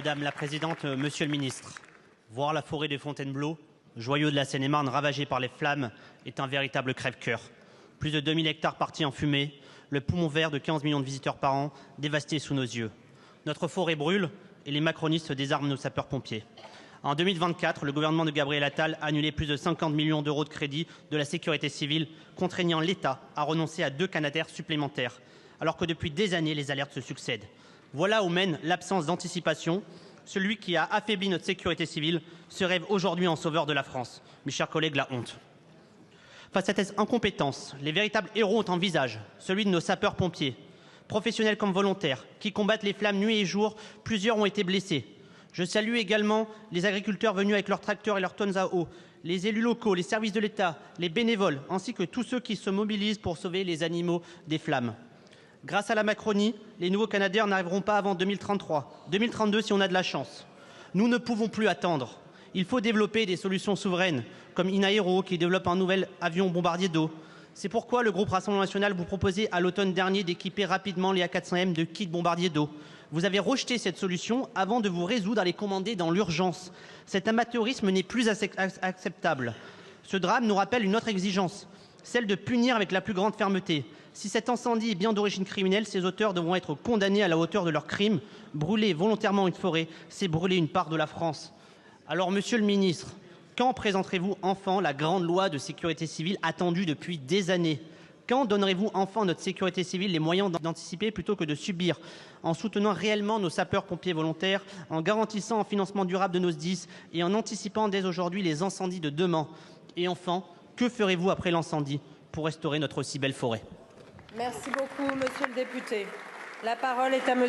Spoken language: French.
Madame la présidente, monsieur le ministre, voir la forêt de Fontainebleau, joyau de la Seine-et-Marne, ravagée par les flammes est un véritable crève-cœur. Plus de 2000 hectares partis en fumée, le poumon vert de 15 millions de visiteurs par an, dévasté sous nos yeux. Notre forêt brûle et les macronistes désarment nos sapeurs-pompiers. En 2024, le gouvernement de Gabriel Attal a annulé plus de 50 millions d'euros de crédits de la sécurité civile, contraignant l'État à renoncer à 2 Canadair supplémentaires, alors que depuis des années, les alertes se succèdent. Voilà où mène l'absence d'anticipation. Celui qui a affaibli notre sécurité civile se rêve aujourd'hui en sauveur de la France. Mes chers collègues, la honte. Face à cette incompétence, les véritables héros ont un visage, celui de nos sapeurs-pompiers, professionnels comme volontaires, qui combattent les flammes nuit et jour. Plusieurs ont été blessés. Je salue également les agriculteurs venus avec leurs tracteurs et leurs tonnes à eau, les élus locaux, les services de l'État, les bénévoles, ainsi que tous ceux qui se mobilisent pour sauver les animaux des flammes. Grâce à la Macronie, les nouveaux Canadair n'arriveront pas avant 2033, 2032 si on a de la chance. Nous ne pouvons plus attendre. Il faut développer des solutions souveraines, comme Inaero qui développe un nouvel avion bombardier d'eau. C'est pourquoi le groupe Rassemblement national vous proposait à l'automne dernier d'équiper rapidement les A400M de kits bombardiers d'eau. Vous avez rejeté cette solution avant de vous résoudre à les commander dans l'urgence. Cet amateurisme n'est plus acceptable. Ce drame nous rappelle une autre exigence, celle de punir avec la plus grande fermeté. Si cet incendie est bien d'origine criminelle, ses auteurs devront être condamnés à la hauteur de leur crime. Brûler volontairement une forêt, c'est brûler une part de la France. Alors, monsieur le ministre, quand présenterez-vous enfin la grande loi de sécurité civile attendue depuis des années ? Quand donnerez-vous enfin à notre sécurité civile les moyens d'anticiper plutôt que de subir, en soutenant réellement nos sapeurs-pompiers volontaires, en garantissant un financement durable de nos SDIS et en anticipant dès aujourd'hui les incendies de demain? Et enfin, que ferez-vous après l'incendie pour restaurer notre si belle forêt? Merci beaucoup, monsieur le député. La parole est à monsieur